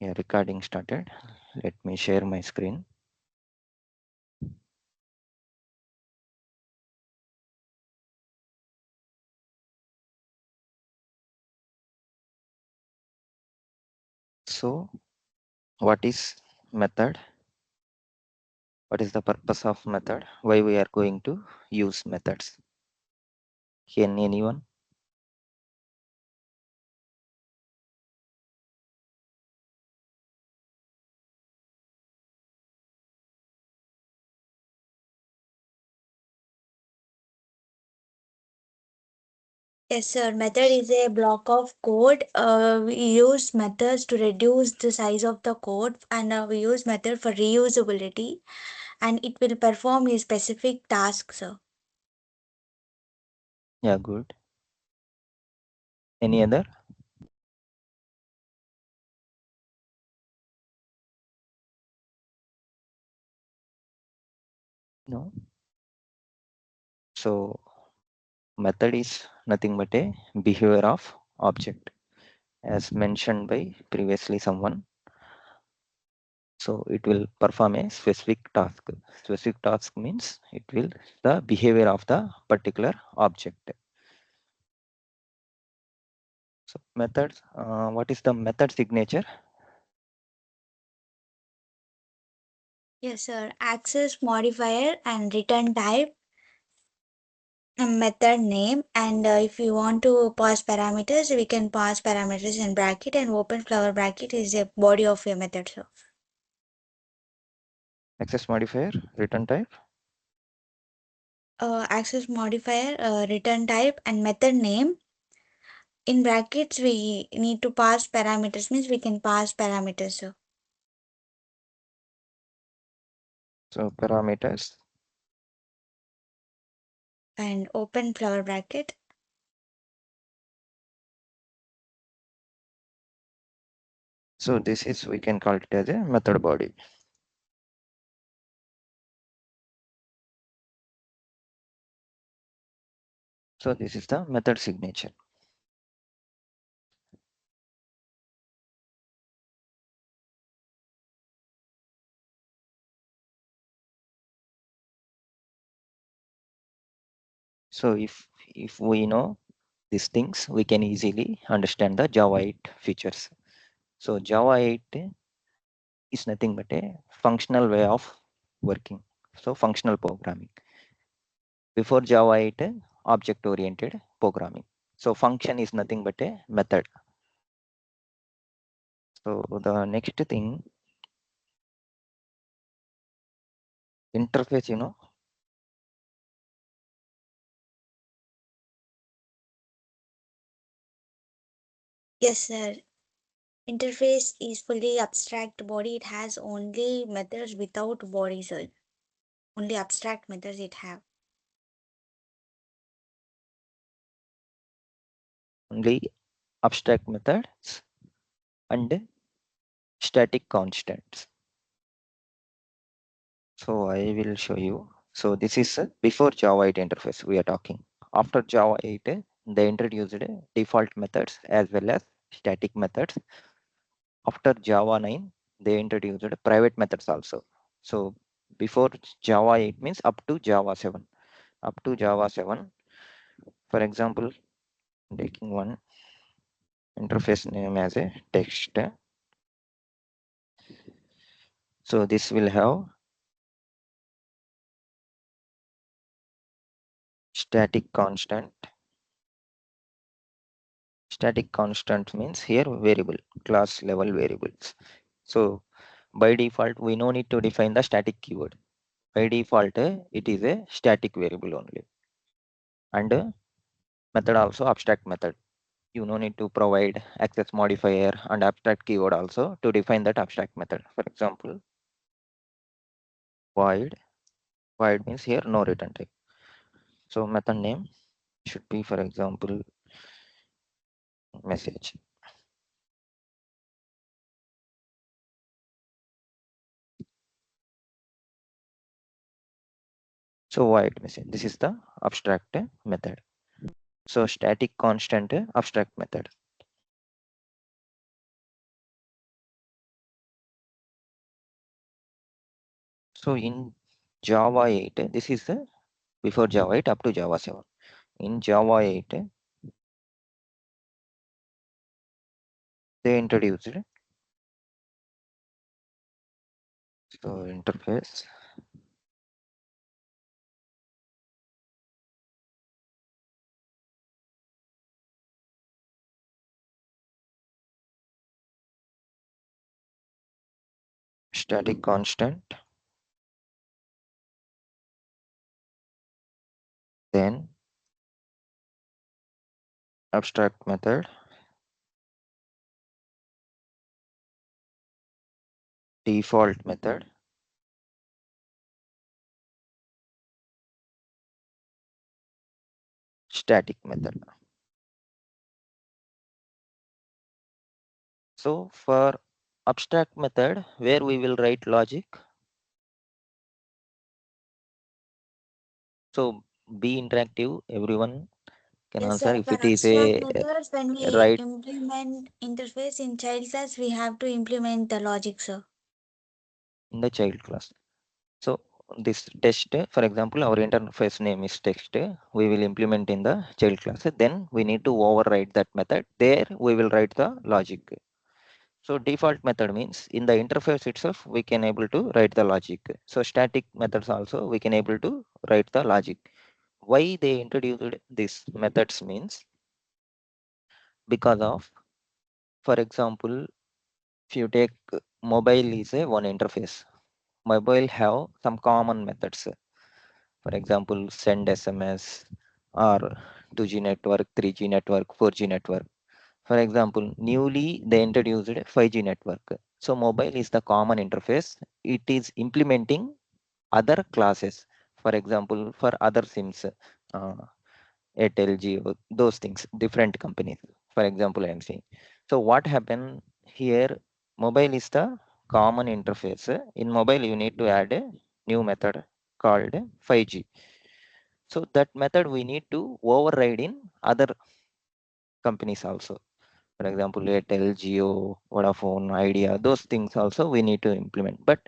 Yeah, recording started. Let me share my screen. So, what is method? What is the purpose of method? Why we are going to use methods? Can anyone? Yes, sir. Method is a block of code. We use methods to reduce the size of the code, and we use method for reusability, and it will perform a specific task, sir. Yeah, good. Any other? No. So, method is nothing but a behavior of object, as mentioned by previously someone. So, it will perform a specific task. Specific task means it will the behavior of the particular object. So methods, what is the method signature? Yes, sir. Access modifier and return type, method name, and if you want to pass parameters, we can pass parameters in bracket, and open flower bracket is a body of a method, sir. Access modifier, return type. Access modifier, return type, and method name. In brackets, we need to pass parameters, means we can pass parameters, sir. So parameters. And open flower bracket. So this is, we can call it as a method body. So this is the method signature. So if we know these things, we can easily understand the Java 8 features. So Java 8 is nothing but a functional way of working. So functional programming. Before Java 8, object oriented programming. So function is nothing but a method. So the next thing, interface, Yes, sir. Interface is fully abstract body. It has only methods without body, sir. Only abstract methods it have. only abstract methods and static constants. So I will show you. So this is before Java 8 interface we are talking. After Java 8, they introduced default methods as well as static methods. After Java 9, they introduced private methods also. So before Java 8 means up to Java 7. Up to Java 7, for example, taking one interface name as a text. So this will have static constant. Static constant means here variable, class level variables. So by default, we no need to define the static keyword. By default, it is a static variable only. And method also abstract method. You no need to provide access modifier and abstract keyword also to define that abstract method. For example, void. Void means here no return type. So method name should be, for example, message. So void message. This is the abstract method. So static constant abstract method. So in Java 8, this is before Java 8 up to Java 7. In Java 8, they introduced so interface, static constant, then abstract method, default method, static method. So for abstract method, where we will write logic, so be interactive, everyone can Yes, answer. sir. If For it is abstract a methods, when we right implement interface in child class, we have to implement the logic, sir. in the child class. So this test, for example, our interface name is text. We will implement in the child class. Then we need to override that method. There we will write the logic. So default method means in the interface itself we can able to write the logic. So static methods also we can able to write the logic. Why they introduced these methods means because of, for example, if you take mobile is a one interface. Mobile have some common methods. For example, send SMS or 2G network, 3G network, 4G network. For example, newly they introduced 5G network. So mobile is the common interface. It is implementing other classes. For example, for other SIMs, uh, Airtel, Jio, those things, different companies. For example, I am saying. So what happened here? Mobile is the common interface. In mobile, you need to add a new method called 5G. So that method we need to override in other companies also. For example, Airtel, Jio, Vodafone, Idea, those things also we need to implement. But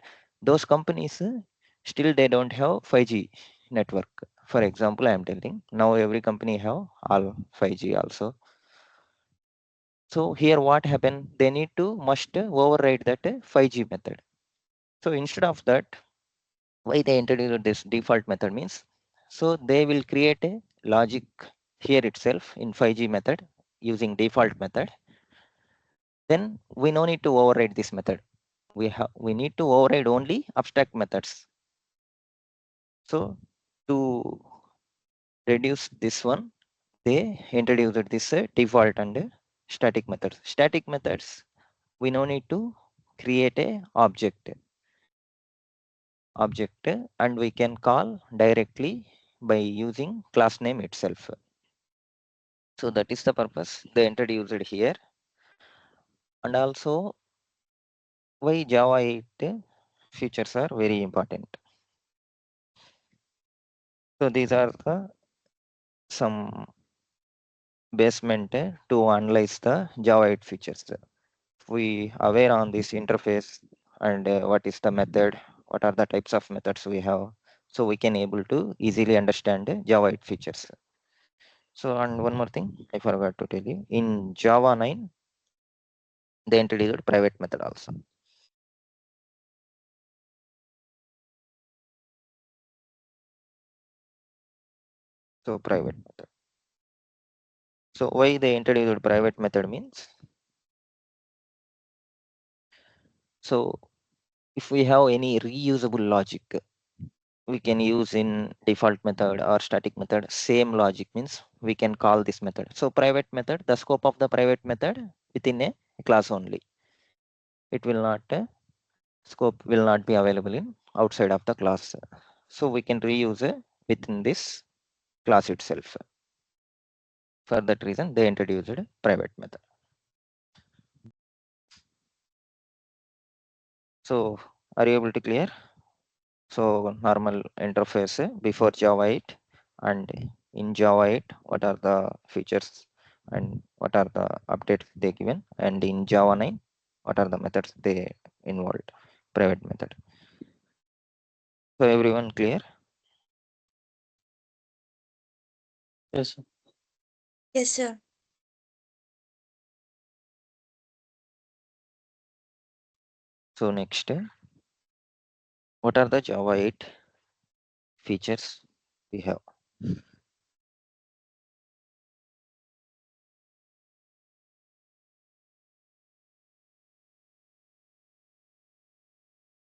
those companies still they don't have 5G network. For example, I am telling now every company have all 5G also. So here what happened? They need to must override that 5G method. So instead of that, why they introduced this default method means, so they will create a logic here itself in 5G method using default method. Then we no need to override this method. We need to override only abstract methods. So to reduce this one, they introduced this default and static methods. Static methods we no need to create a object and we can call directly by using class name itself. So that is the purpose they introduced it here. And also why Java 8 features are very important. So these are the some basement to analyze the Java 8 features. If we aware on this interface and what is the method, what are the types of methods we have, so we can able to easily understand Java 8 features. So and one more thing I forgot to tell you, in Java 9 they introduced private method also. So private method. So why they introduced private method means, so if we have any reusable logic we can use in default method or static method, same logic means we can call this method. So private method, the scope of the private method within a class only. It will not scope will not be available in outside of the class. So we can reuse within this class itself. For that reason, they introduced a private method. So are you able to clear? So normal interface before Java 8 and in Java 8, what are the features and what are the updates they given, and in Java 9, what are the methods they involved, private method. So everyone clear? Yes, sir. Yes, sir. So next, what are the Java 8 features we have?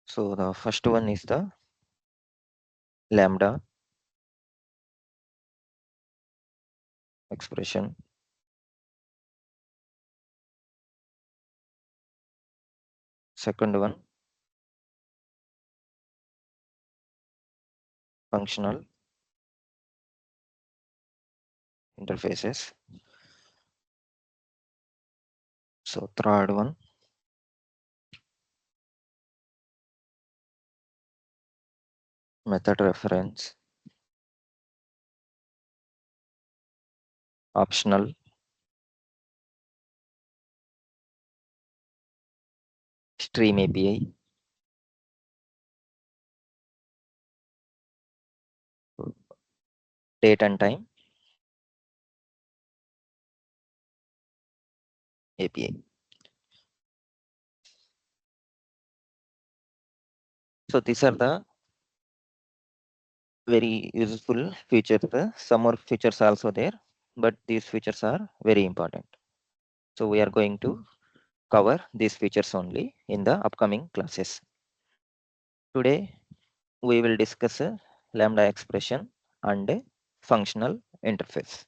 So the first one is the Lambda expression. Second one, functional interfaces. So third one, method reference, optional, stream API, date and time API. So these are the very useful features. Some more features also there, but these features are very important. So we are going to cover these features only in the upcoming classes. Today we will discuss Lambda expression and functional interface.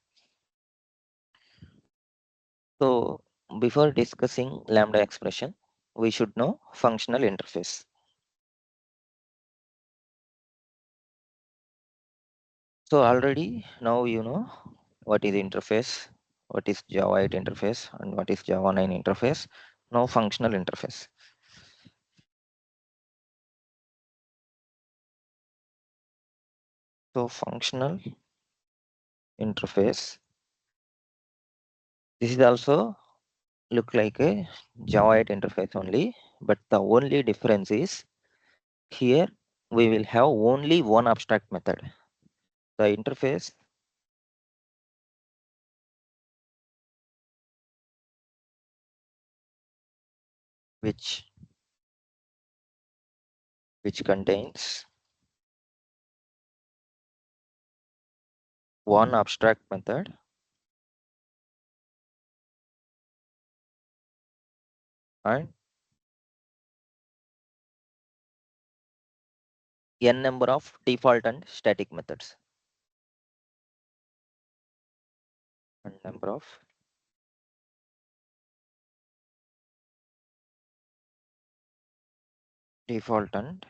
So before discussing Lambda expression, we should know functional interface. So already now you know what is interface, what is Java 8 interface, and what is Java 9 interface. Now functional interface. So functional interface. This is also look like a Java 8 interface only, but the only difference is here we will have only one abstract method. The interface which contains one abstract method and n number of default and static methods. And number of default and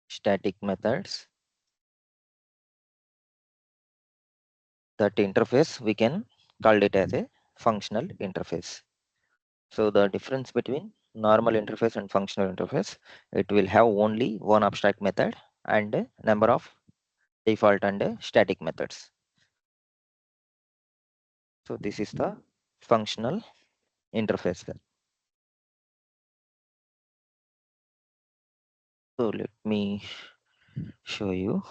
static methods. That interface we can call it as a functional interface. So the difference between normal interface and functional interface, it will have only one abstract method and a number of default and static methods. So this is the functional interface. So let me show you.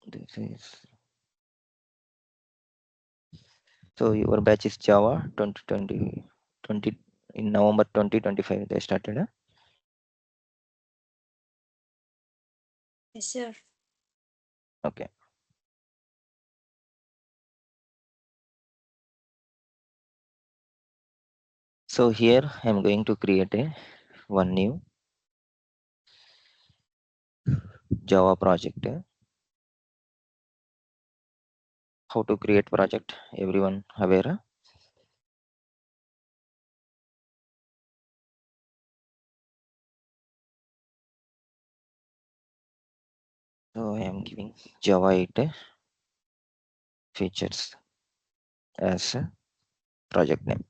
This is so your batch is Java 2020 in November 2025 they started. Yes, sir. Okay. So here I'm going to create a one new Java project. How to create project? Everyone aware? So I am giving Java 8 features as a project name.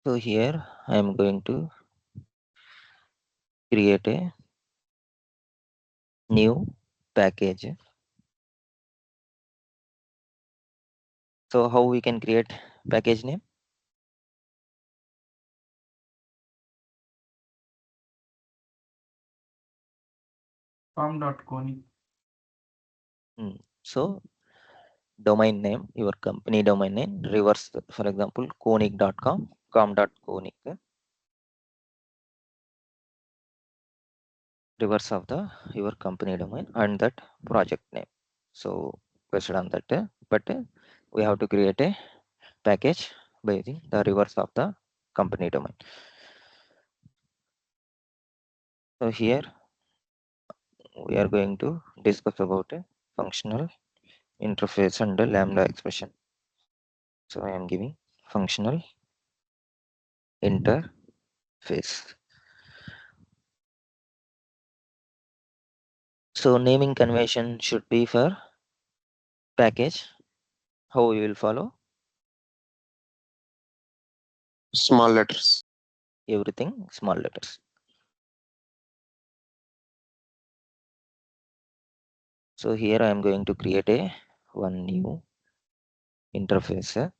So here I am going to create a new package. So how we can create package name? com.conic. So domain name, your company domain name, reverse, for example, conic.com, com.conic, reverse of the your company domain and that project name. So based on that, but we have to create a package by using the reverse of the company domain. So here we are going to discuss about a functional interface and the Lambda expression. So I am giving functional interface. So naming convention should be for package. How we will follow? Small letters. Everything small letters. So here I am going to create a one new interface.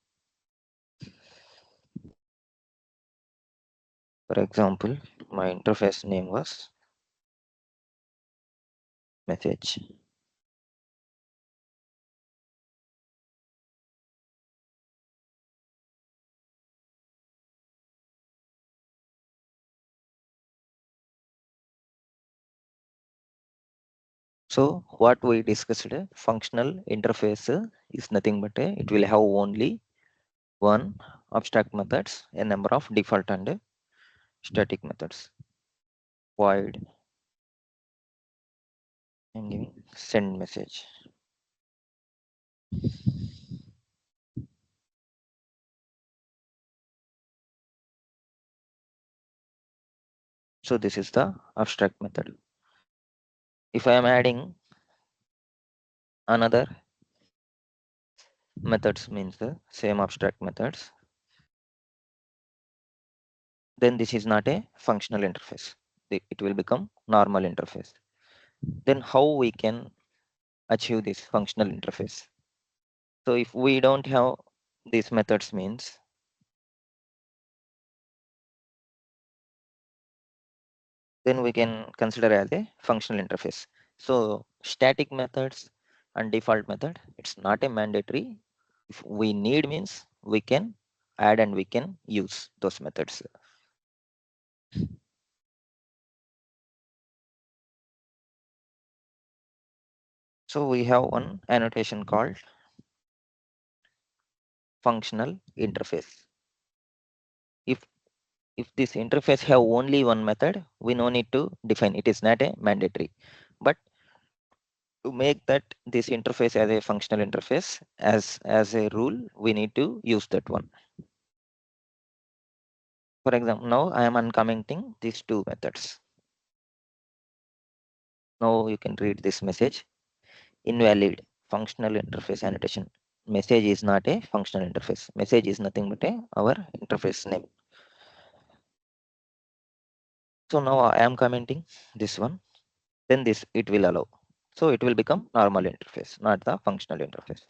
For example, my interface name was message. So what we discussed, functional interface is nothing but it will have only one abstract methods, a number of default and static methods. Void, I'm giving send message. So this is the abstract method. If I am adding another methods means the same abstract methods, then this is not a functional interface. It will become normal interface. Then how we can achieve this functional interface? So if we don't have these methods means then we can consider as a functional interface. So static methods and default method, it's not a mandatory. If we need means we can add and we can use those methods. So we have one annotation called functional interface. If if this interface have only one method, we no need to define. It is not a mandatory. But to make that this interface as a functional interface, as a rule, we need to use that one. For example, now I am uncommenting these two methods. Now you can read this message. Invalid functional interface annotation. Message is not a functional interface. Message is nothing but our interface name. So now I am commenting this one. Then this it will allow. So it will become normal interface, not the functional interface.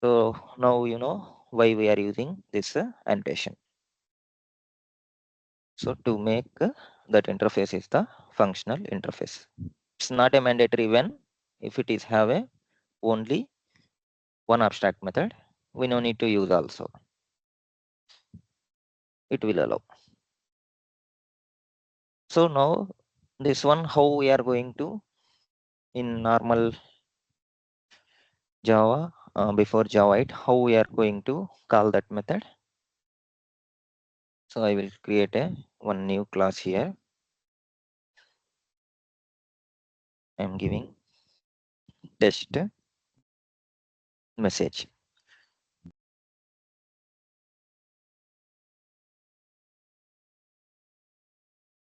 So now you know why we are using this annotation. So to make that interface is the functional interface. It's not a mandatory when if it is have a only one abstract method, we no need to use also. It will allow. So now this one how we are going to in normal Java before Java 8 how we are going to call that method. So I will create a one new class here. I am giving test message.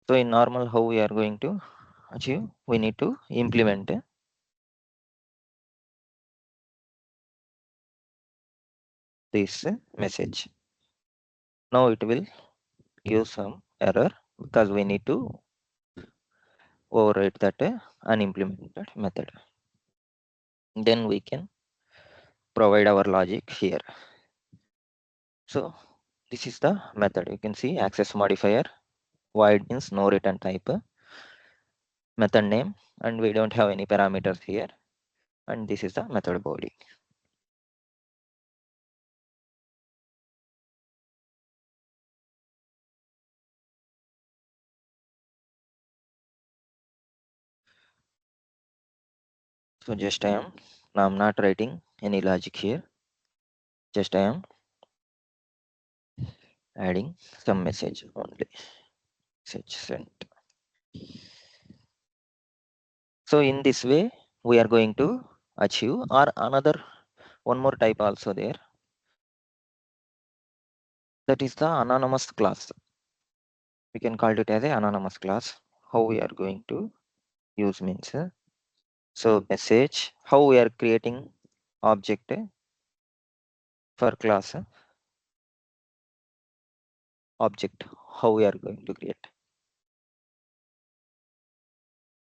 So in normal how we are going to achieve, we need to implement this message. Now it will give some error because we need to override that unimplemented method. Then we can provide our logic here. So this is the method. You can see access modifier, void means no return type, method name, and we don't have any parameters here. And this is the method body. So just now I'm not writing any logic here. Just I am adding some message only. Message sent. So in this way, we are going to achieve or another one more type also there. That is the anonymous class. We can call it as a anonymous class. How we are going to use means so message. How we are creating object for class object. How we are going to create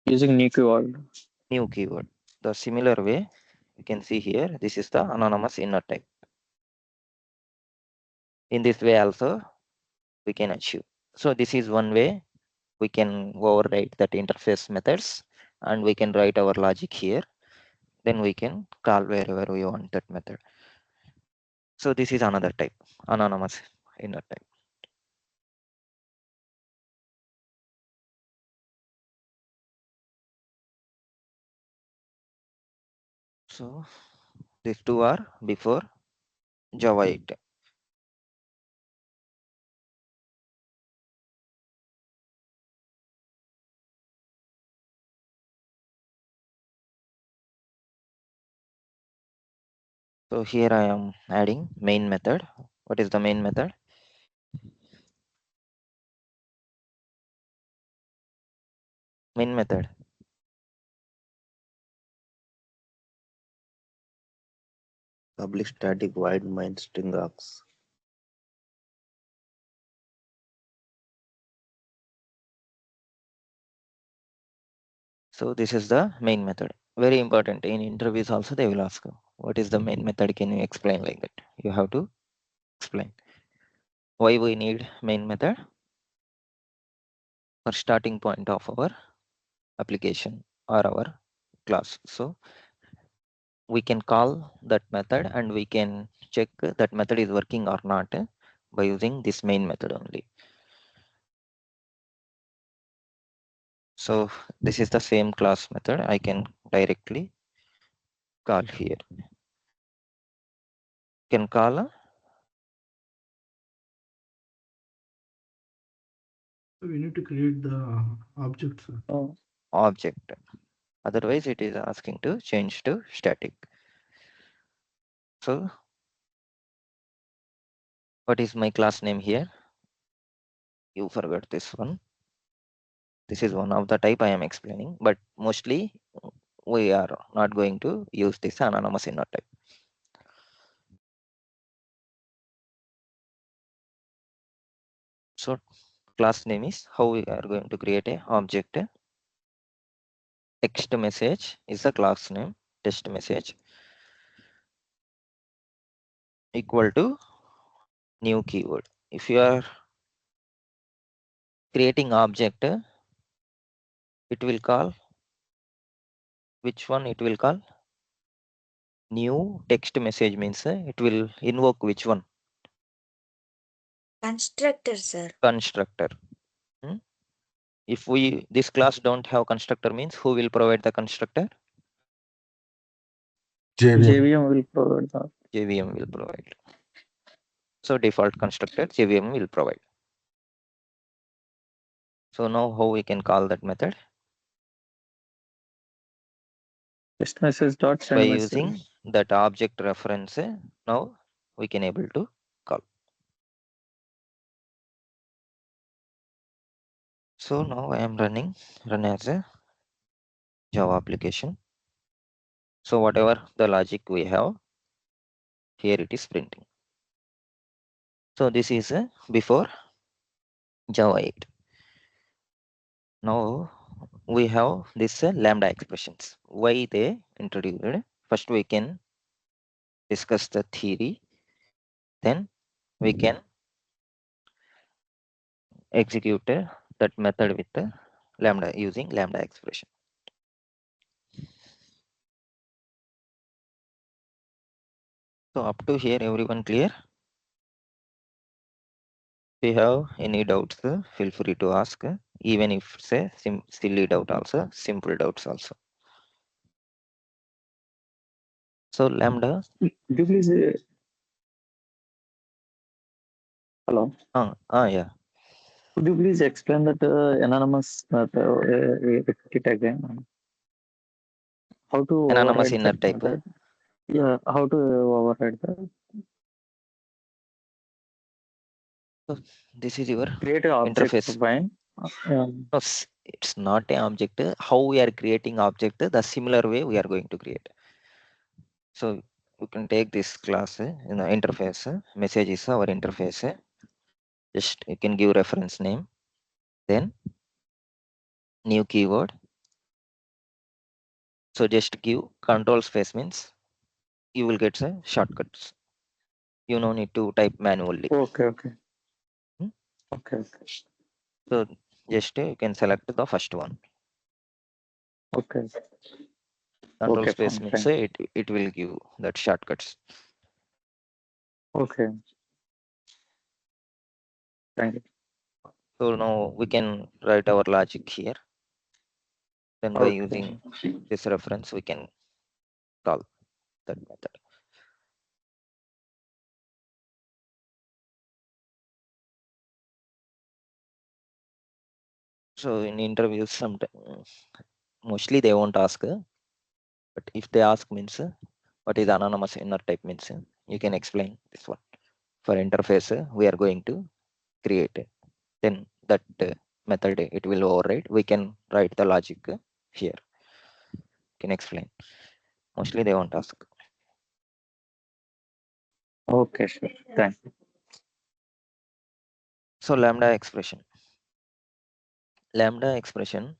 Using new keyword. new keyword. The similar way you can see here. This is the anonymous inner type. In this way also we can achieve. So this is one way we can override that interface methods and we can write our logic here. Then we can call wherever we want that method. So this is another type, anonymous inner type. So these two are before Java 8. So here I am adding main method. What is the main method? Main method. Public static void main string args. So this is the main method. Very important. In interviews also they will ask you, what is the main method? Can you explain like that? You have to explain. Why we need main method? For starting point of our application or our class. So we can call that method and we can check that method is working or not by using this main method only. So this is the same class method. I can directly call here. Can call So we need to create the object, sir. Oh, object. Otherwise, it is asking to change to static. So what is my class name here? You forgot this one. This is one of the type I am explaining, but mostly we are not going to use this anonymous inner type. So class name is how we are going to create a object. Text message is the class name. Text message equal to new keyword. If you are creating object, it will call which one? It will call new text message means it will invoke which one? Constructor, sir. Constructor. Hmm? If we this class don't have constructor means who will provide the constructor? JVM will provide that. JVM will provide. So default constructor JVM will provide. So now how we can call that method? Text message dot By send using message. that object reference, now we can able to call. So now I am run as a Java application. So whatever the logic we have, here it is printing. So this is before Java 8. Now we have this lambda expressions. Why they introduced? First we can discuss the theory, then we can execute that method with the lambda using lambda expression. So up to here, everyone clear? If you have any doubts, feel free to ask, even if it's a silly doubt also, simple doubts also. So lambda, Could you please hello? yeah. Could you please explain that anonymous method? Repeat it again. How to Anonymous override inner that type. method? Yeah, how to override that? So this is your Create an object interface. fine. Yeah. No, it's not an object. How we are creating object, the similar way we are going to create. So you can take this class, interface. Message is our interface. Just you can give reference name, then new keyword. So just give control space means you will get shortcuts. You no need to type manually. Okay, okay. Hmm? Okay, okay. So just you can select the first one. Okay. Control Okay, space fine, means fine. it will give that shortcuts. Okay. Thank you. So now we can write our logic here. Then by Okay. using this reference, we can call that method. So in interviews, sometimes mostly they won't ask, but if they ask means what is anonymous inner type means, you can explain this one. For interface, we are going to create. Then that method it will override. We can write the logic here. Can explain. Mostly they won't ask. Okay, sure. Thank you. So lambda expression. Lambda expression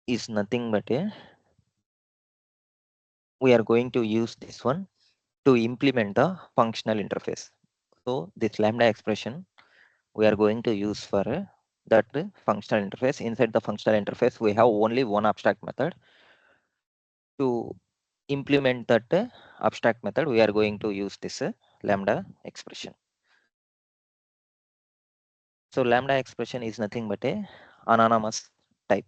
is nothing but we are going to use this one to implement the functional interface. So this lambda expression we are going to use for that functional interface. Inside the functional interface, we have only one abstract method. To implement that abstract method, we are going to use this lambda expression. So lambda expression is nothing but a anonymous type.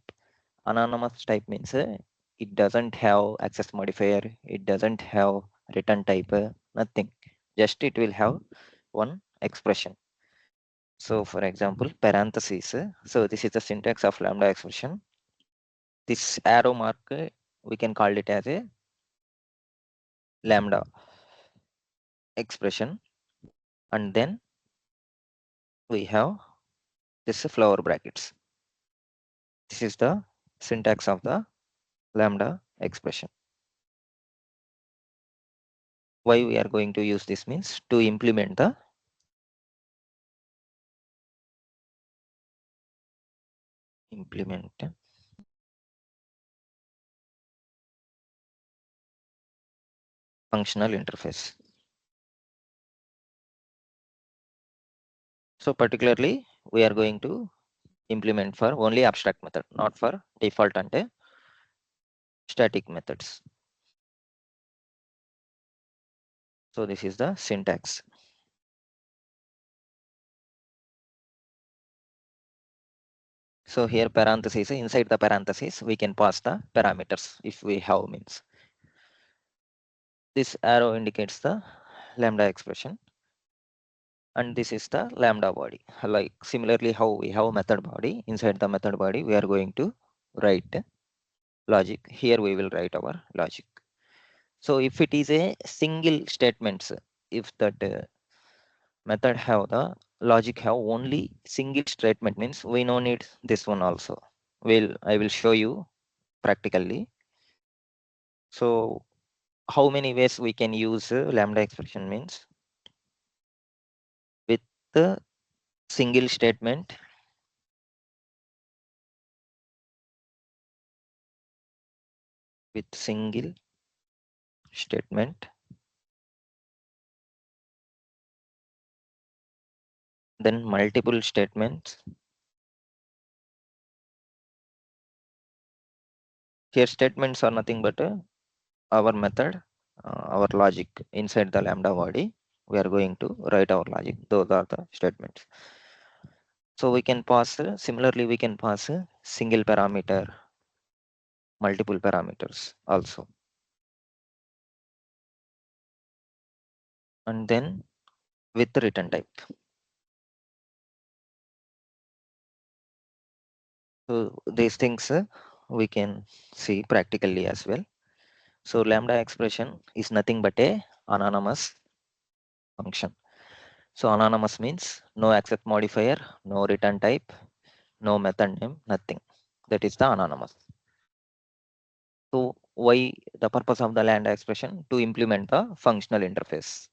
Anonymous type means it doesn't have access modifier, it doesn't have return type, nothing. Just it will have one expression. So for example, parentheses. So this is the syntax of lambda expression. This arrow mark, we can call it as a lambda expression. And then we have this flower brackets. This is the syntax of the lambda expression. Why we are going to use this means to implement the functional interface. So particularly we are going to implement for only abstract method, not for default and static methods. So this is the syntax. So here parentheses, inside the parentheses, we can pass the parameters if we have means. This arrow indicates the lambda expression. And this is the lambda body. Like similarly how we have method body, inside the method body, we are going to write logic. Here we will write our logic. So if it is a single statements, if that method have the logic have only single statement means we no need this one also. I will show you practically. So how many ways we can use lambda expression means the single statement with single statement, then multiple statements. Here statements are nothing but our method, our logic inside the lambda body. We are going to write our logic. Those are the statements. So we can pass, similarly, we can pass a single parameter, multiple parameters also. And then with the return type. So these things we can see practically as well. So lambda expression is nothing but a anonymous function. So anonymous means no accept modifier, no return type, no method name, nothing. That is the anonymous. So why the purpose of the lambda expression? To implement the functional interface.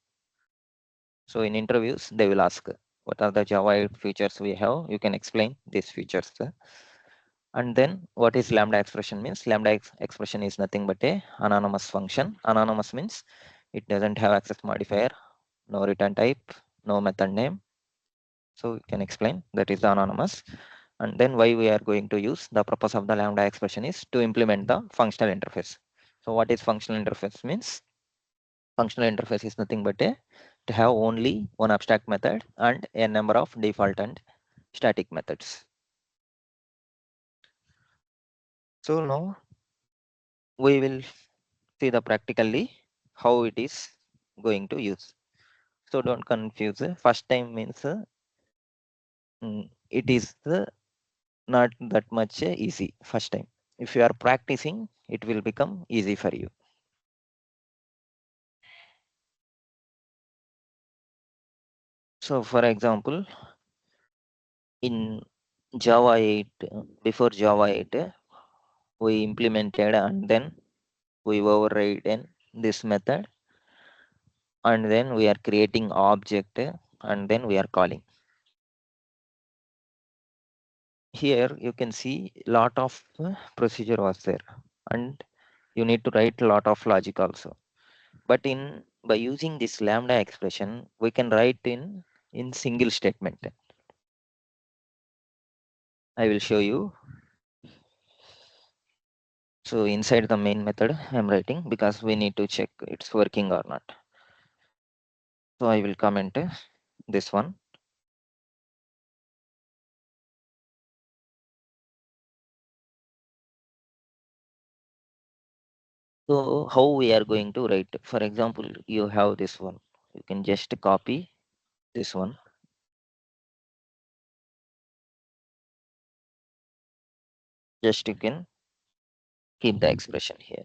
So in interviews, they will ask what are the Java 8 features we have. You can explain these features. And then what is lambda expression means? Lambda expression is nothing but a anonymous function. Anonymous means it doesn't have access modifier, no return type, no method name. So you can explain that is the anonymous. And then why we are going to use the purpose of the lambda expression is to implement the functional interface. So what is functional interface means? Functional interface is nothing but a to have only one abstract method and a number of default and static methods. So now we will see the practically how it is going to use. So don't confuse. First time means it is not that much easy first time. If you are practicing, it will become easy for you. So for example, in Java 8, before Java 8, we implemented and then we override this method, and then we are creating object and then we are calling. Here you can see lot of procedure was there, and you need to write a lot of logic also. But in by using this lambda expression, we can write in single statement. I will show you. So inside the main method I'm writing because we need to check it's working or not. So I will comment this one. So how we are going to write? For example, you have this one. You can just copy this one. Just you can keep the expression here.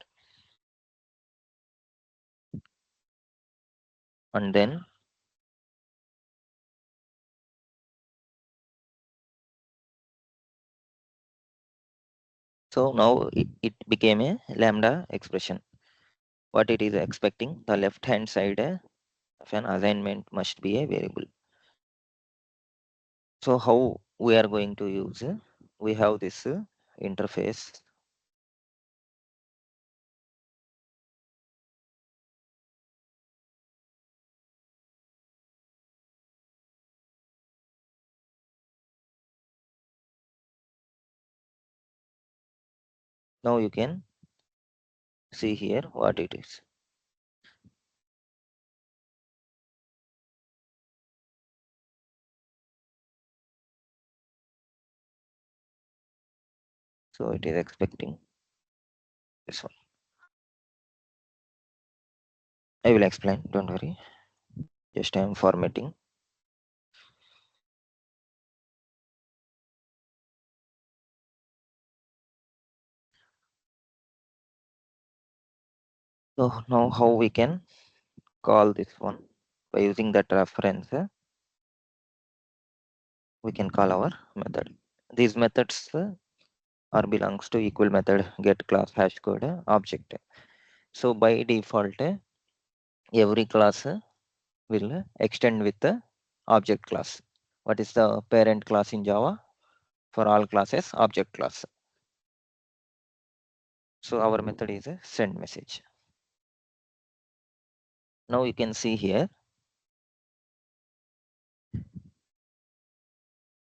And then so now it became a lambda expression. What it is expecting, the left hand side of an assignment must be a variable. So how we are going to use? We have this interface. Now you can see here what it is. So it is expecting this one. I will explain, don't worry. Just I am formatting. So now how we can call this one by using that reference, we can call our method. These methods are belongs to equal method get class hash code object. So by default, every class will extend with object class. What is the parent class in Java? For all classes, object class. So our method is a send message. Now you can see here,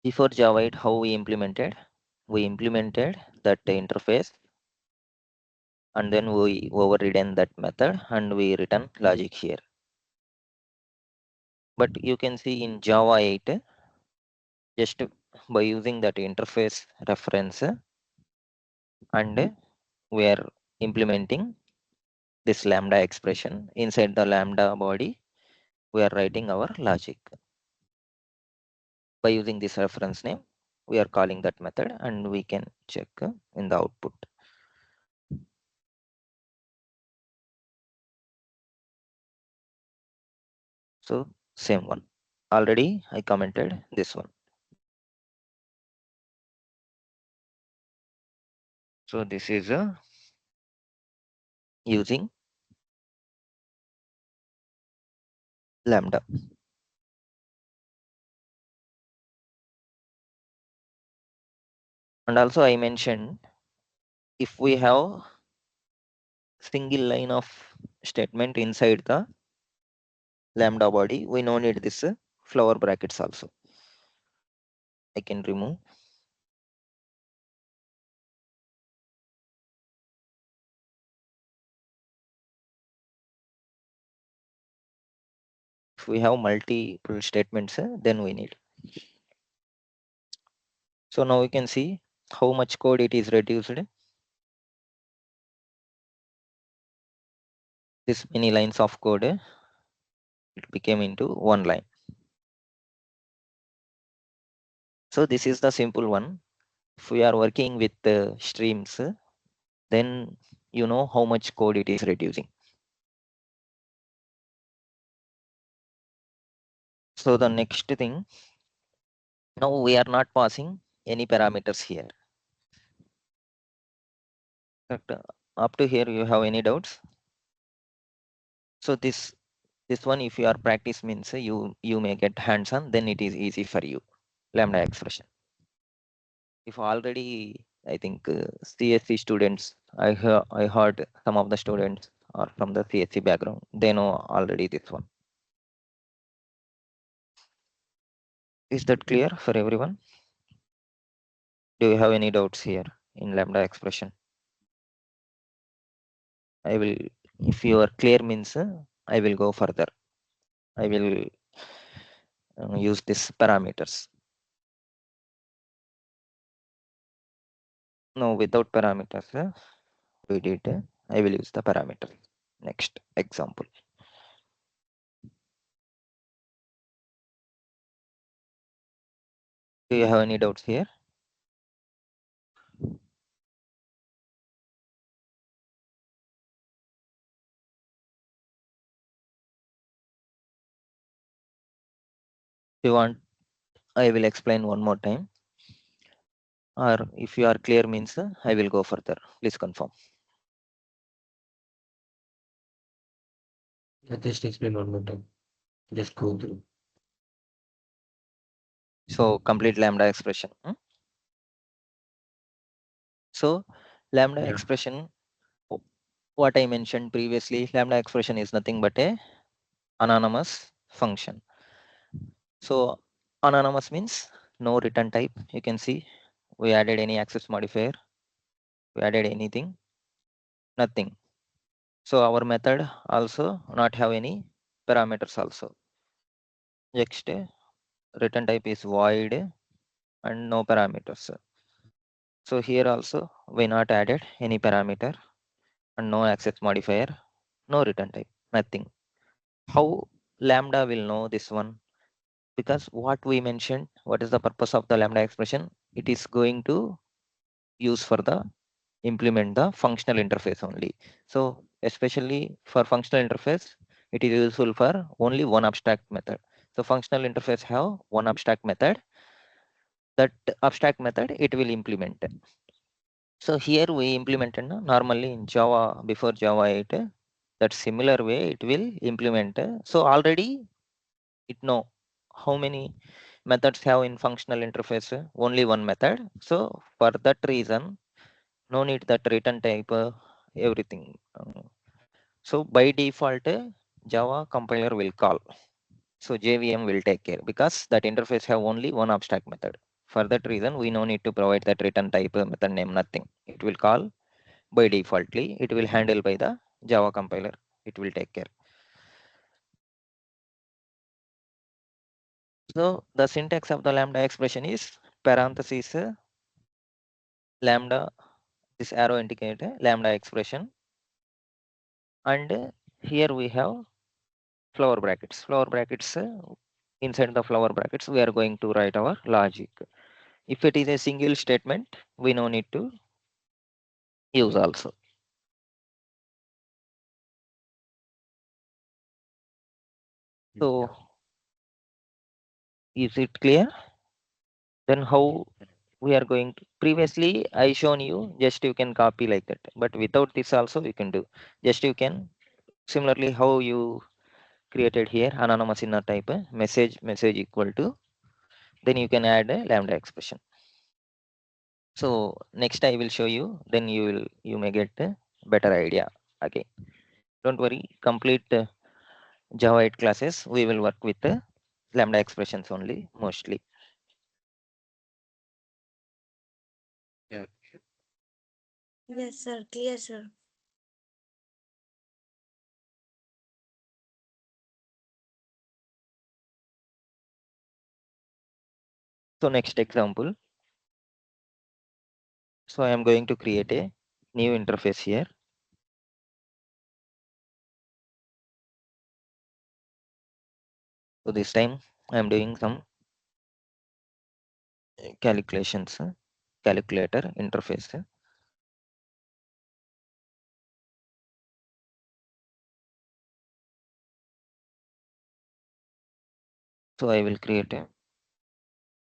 before Java 8, how we implemented? We implemented that interface and then we overridden that method and we return logic here. But you can see in Java 8, just by using that interface reference and we are implementing this lambda expression inside the lambda body, we are writing our logic. By using this reference name, we are calling that method and we can check in the output. So same one. Already I commented this one. So this is using lambda. And also I mentioned if we have single line of statement inside the lambda body, we no need this flower brackets also. I can remove. If we have multiple statements, then we need. So now we can see how much code it is reduced. This many lines of code, it became into one line. So this is the simple one. If we are working with streams, then you know how much code it is reducing. So the next thing, now we are not passing any parameters here. But, up to here, you have any doubts? So this one, if you are practice means you may get hands-on, then it is easy for you. Lambda expression. If already, I think CSC students, I heard some of the students are from the CSC background. They know already this one. Is that clear for everyone? Do you have any doubts here in lambda expression? I will, if you are clear means I will go further. I will use these parameters. No, without parameters, we did. I will use the parameter. Next example. Do you have any doubts here? If you want, I will explain one more time. Or if you are clear means I will go further. Please confirm. Just explain one more time. Just go through. So complete lambda expression. So lambda Yeah. expression, what I mentioned previously, lambda expression is nothing but a anonymous function. So anonymous means no return type. You can see we added any access modifier, we added anything, nothing. So our method also not have any parameters also. Next return type is void and no parameters. So here also we not added any parameter and no access modifier, no return type, nothing. How lambda will know this one? Because what we mentioned, what is the purpose of the lambda expression? It is going to use for the implement the functional interface only. So especially for functional interface, it is useful for only one abstract method. So functional interface have one abstract method. That abstract method it will implement. So here we implemented normally in Java before Java 8. That similar way it will implement. So already it know how many methods have in functional interface? Only one method. So for that reason, no need that return type, everything. So by default, Java compiler will call. So JVM will take care because that interface have only one abstract method. For that reason, we no need to provide that return type, method name, nothing. It will call by defaultly. It will handle by the Java compiler. It will take care. So the syntax of the Lambda expression is parenthesis, Lambda, this arrow indicate Lambda expression, and here we have flower brackets. Flower brackets, inside the flower brackets, we are going to write our logic. If it is a single statement, we no need to use also. So is it clear? Then how we are going to, previously I shown you, just you can copy like that, but without this also you can do. Just you can similarly how you created here anonymous inner type, message equal to, then you can add a Lambda expression. So next I will show you, then you may get a better idea. Okay, don't worry, complete Java 8 classes we will work with Lambda expressions only mostly. Yeah. Yes, sir. Clear, sir. So next example, so I am going to create a new interface here. So this time I am doing some calculations, calculator interface. So I will create a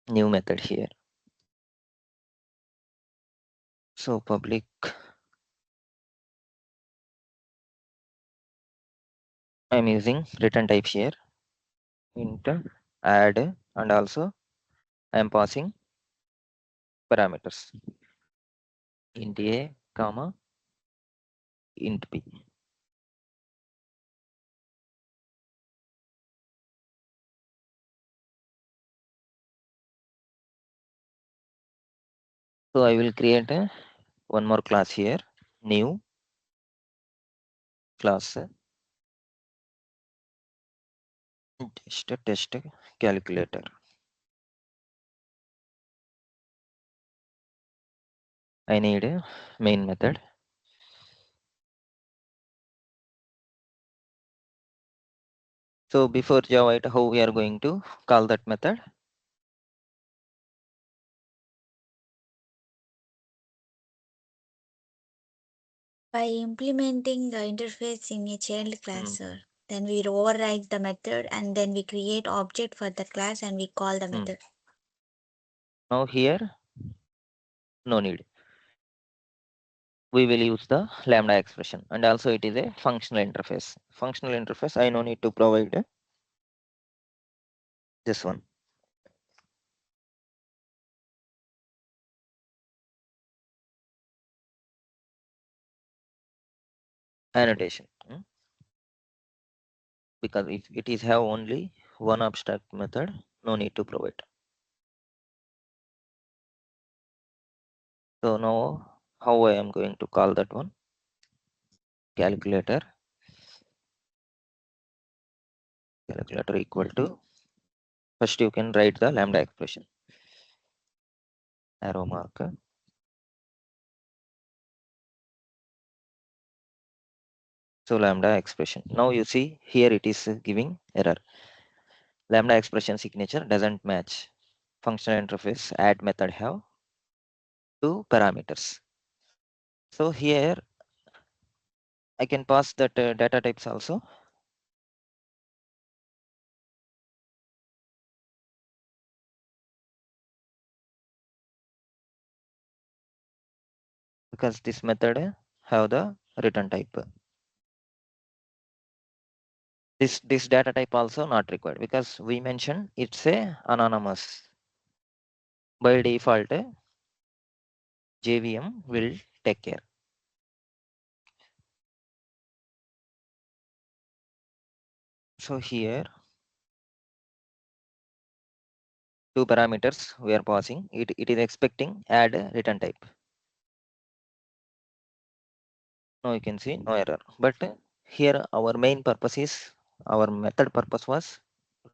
new method here. So public, I'm using return type here, int add, and also I am passing parameters, int a comma int b. So I will create one more class here, new class, test calculator. I need a main method. So before Java 8, how we are going to call that method? By implementing the interface in a child class, sir. Then we override the method and then we create object for the class and we call the method. Now here, no need. We will use the Lambda expression, and also it is a functional interface. Functional interface, I no need to provide this one. Annotation. Because if it is have only one abstract method, no need to provide. So now how I am going to call that one? Calculator equal to, first you can write the Lambda expression, arrow mark, so Lambda expression. Now you see here it is giving error. Lambda expression signature doesn't match. Functional interface add method have two parameters. So here I can pass that data types also. Because this method have the return type. This data type also not required because we mentioned it's a anonymous. By default, JVM will take care. So here, two parameters we are passing. It is expecting add return type. Now you can see no error. But here our main purpose is, our method purpose was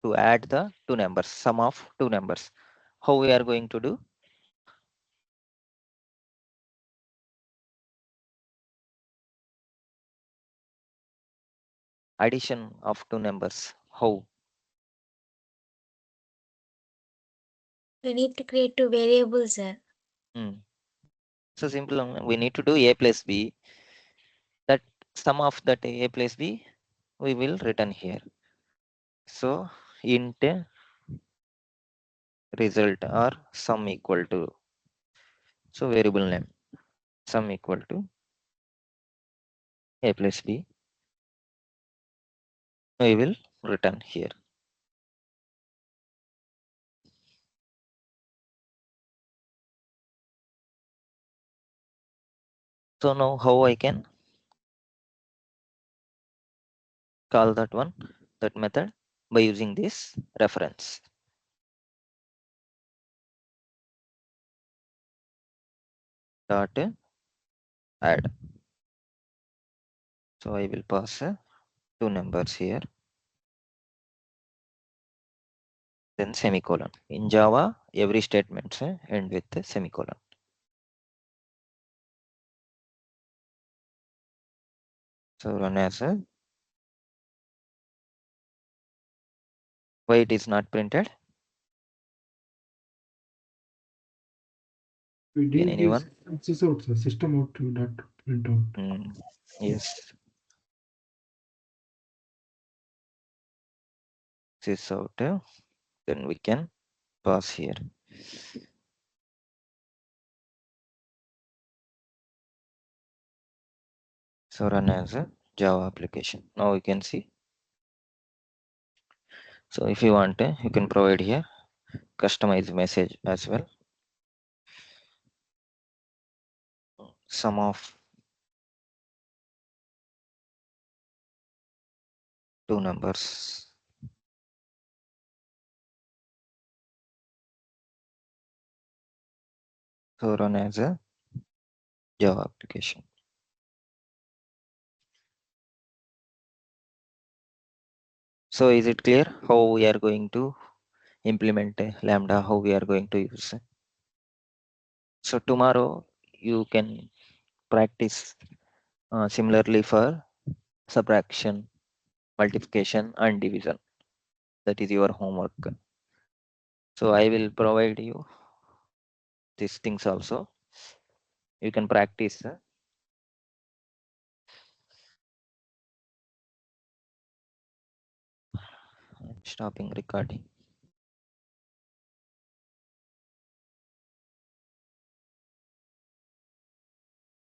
to add the two numbers, sum of two numbers. How we are going to do? Addition of two numbers. How? We need to create two variables, sir. So simple. We need to do a plus b. That sum of that a plus b we will return here. So int result or sum equal to, so variable name sum equal to a plus b we will return here. So now how I can call that one, that method, by using this reference dot add. So I will pass two numbers here, then semicolon. In Java, every statement end with a semicolon. So run as a, why it is not printed? We Can didn't give anyone? system out, sir. System out to that print out. Yes. This out, then we can pass here. So run as a Java application. Now you can see. So if you want, you can provide here customize message as well. Sum of two numbers. So run as a Java application. So is it clear how we are going to implement Lambda, how we are going to use? So tomorrow you can practice similarly for subtraction, multiplication and division. That is your homework. So I will provide you these things also. You can practice. Stopping recording.